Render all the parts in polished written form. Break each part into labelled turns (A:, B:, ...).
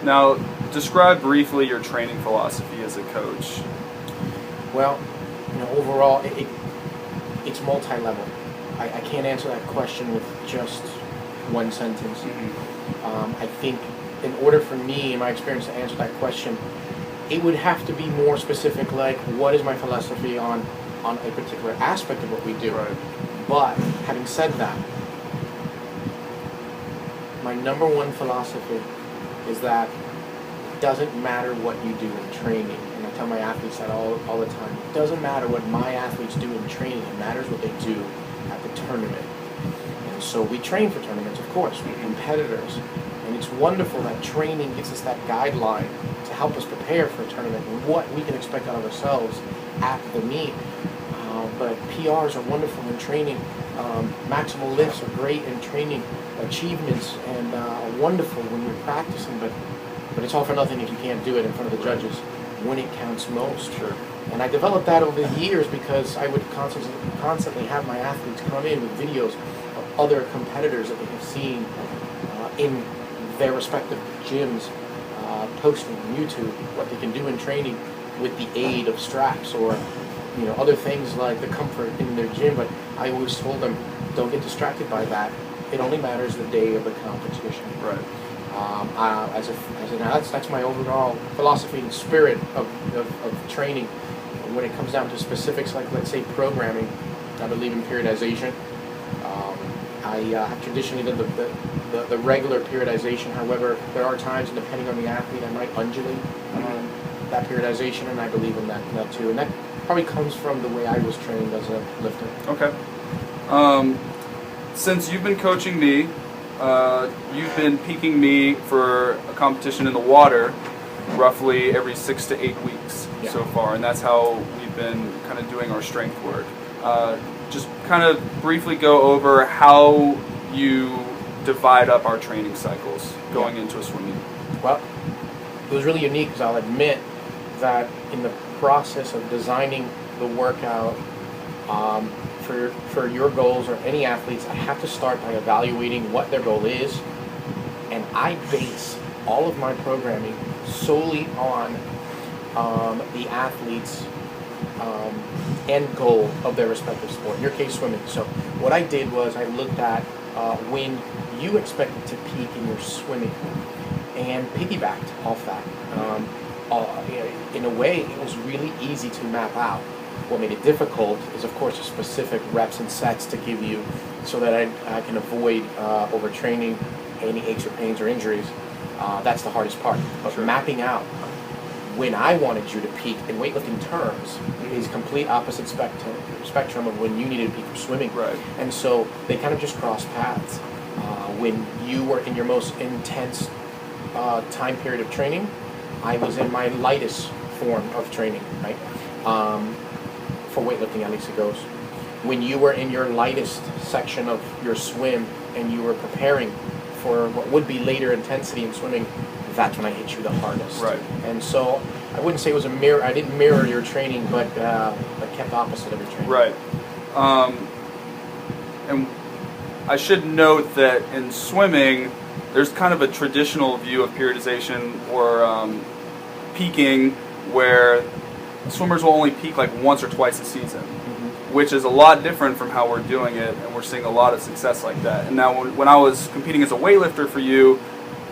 A: Now, describe briefly your training philosophy as a coach.
B: Well, overall, it's multi-level. I can't answer that question with just one sentence. I think in order for me, in my experience, to answer that question, it would have to be more specific, like what is my philosophy on a particular aspect of what we do.
A: Right.
B: But having said that, my number one philosophy is that it doesn't matter what you do in training. And I tell my athletes that all the time. It doesn't matter what my athletes do in training. It matters what they do at the tournament. And so we train for tournaments, of course. We're competitors. And it's wonderful that training gives us that guideline to help us prepare for a tournament and what we can expect out of ourselves at the meet. But PRs are wonderful in training. Maximal lifts are great in training. Achievements and are wonderful when you're practicing, but it's all for nothing if you can't do it in front of the judges when it counts most.
A: Sure.
B: And I developed that over the years because I would constantly have my athletes come in with videos of other competitors that they have seen in their respective gyms, posting on YouTube what they can do in training with the aid of straps or other things like the comfort in their gym. But I always told them, don't get distracted by that. It only matters the day of the competition.
A: Right.
B: That's my overall philosophy and spirit of training. When it comes down to specifics, like let's say programming, I believe in periodization. I have traditionally done the regular periodization. However, there are times, depending on the athlete, I might undulate that periodization, and I believe in that too. And that probably comes from the way I was trained as a lifter.
A: Okay. Since you've been coaching me, you've been peaking me for a competition in the water roughly every 6 to 8 weeks so far, and that's how we've been kind of doing our strength work. Just kind of briefly go over how you divide up our training cycles going into a swim meet.
B: Well, it was really unique because I'll admit that in the process of designing the workout for your goals or any athletes, I have to start by evaluating what their goal is, and I base all of my programming solely on the athlete's end goal of their respective sport. In your case, swimming. So what I did was I looked at when you expected to peak in your swimming and piggybacked off that. In a way, it was really easy to map out. What made it difficult is, of course, the specific reps and sets to give you so that I can avoid overtraining, any aches or pains or injuries. That's the hardest part. But mapping out when I wanted you to peak in weightlifting terms is complete opposite spectrum of when you needed to peak for swimming.
A: Right.
B: And so they kind of just cross paths. When you were in your most intense time period of training, I was in my lightest form of training, right? For weightlifting, at least it goes. When you were in your lightest section of your swim and you were preparing for what would be later intensity in swimming, that's when I hit you the hardest.
A: Right.
B: And so I wouldn't say it was a mirror. I didn't mirror your training, but kept opposite of your training.
A: Right. And I should note that in swimming, there's kind of a traditional view of periodization or peaking where swimmers will only peak like once or twice a season, which is a lot different from how we're doing it, and we're seeing a lot of success like that. And now when I was competing as a weightlifter for you,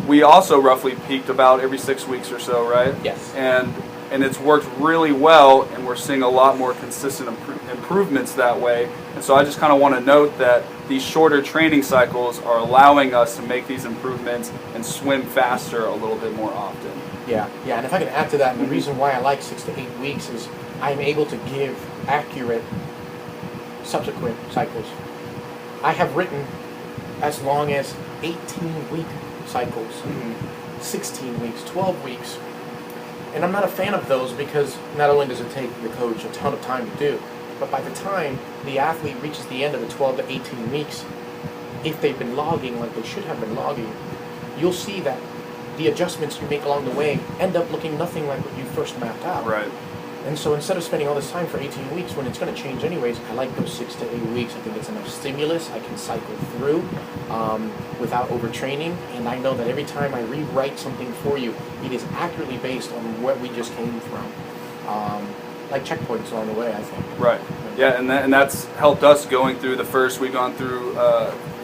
A: we also roughly peaked about every 6 weeks or so, right?
B: Yes.
A: And it's worked really well, and we're seeing a lot more consistent improvements that way. And so I just kind of want to note that these shorter training cycles are allowing us to make these improvements and swim faster a little bit more often.
B: Yeah, and if I can add to that, and the reason why I like 6 to 8 weeks is I'm able to give accurate subsequent cycles. I have written as long as 18-week cycles, 16 weeks, 12 weeks. And I'm not a fan of those because not only does it take the coach a ton of time to do, but by the time the athlete reaches the end of the 12 to 18 weeks, if they've been logging like they should have been logging, you'll see that the adjustments you make along the way end up looking nothing like what you first mapped out.
A: Right.
B: And so instead of spending all this time for 18 weeks when it's going to change anyways, I like those 6 to 8 weeks. I think it's enough stimulus. I can cycle through without overtraining. And I know that every time I rewrite something for you, it is accurately based on what we just came from. Like checkpoints along the way, I think.
A: Right. Yeah, and that's helped us going through the first. We've gone through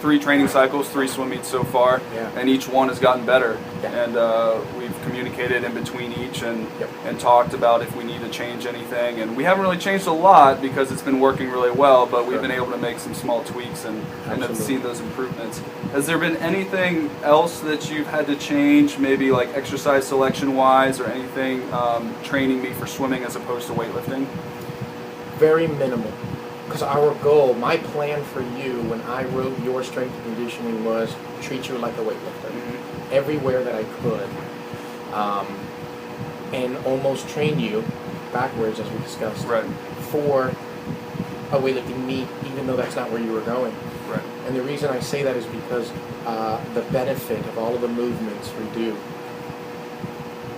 A: 3 training cycles, 3 swim meets so far,
B: Yeah.
A: and each one has gotten better.
B: Yeah.
A: And we've communicated in between each and
B: Yep.
A: and talked about if we need to change anything. And we haven't really changed a lot because it's been working really well, but we've
B: Sure.
A: been able to make some small tweaks and have
B: Absolutely.
A: seen those improvements. Has there been anything else that you've had to change, maybe like exercise selection wise or anything training me for swimming as opposed to weightlifting?
B: Very minimal. Because our goal, my plan for you when I wrote your strength and conditioning was treat you like a weightlifter.
A: Mm-hmm.
B: Everywhere that I could. And almost train you backwards, as we discussed,
A: Right.
B: for a weightlifting meet, even though that's not where you were going.
A: Right.
B: And the reason I say that is because the benefit of all of the movements we do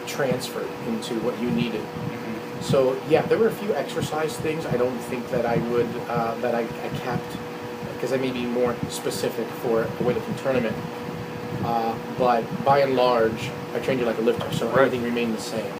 B: transferred into what you needed.
A: Mm-hmm.
B: So yeah, there were a few exercise things I don't think that I would that I kept because I may be more specific for a weightlifting tournament. But by and large, I trained you like a lifter, so
A: Right.
B: everything remained the same.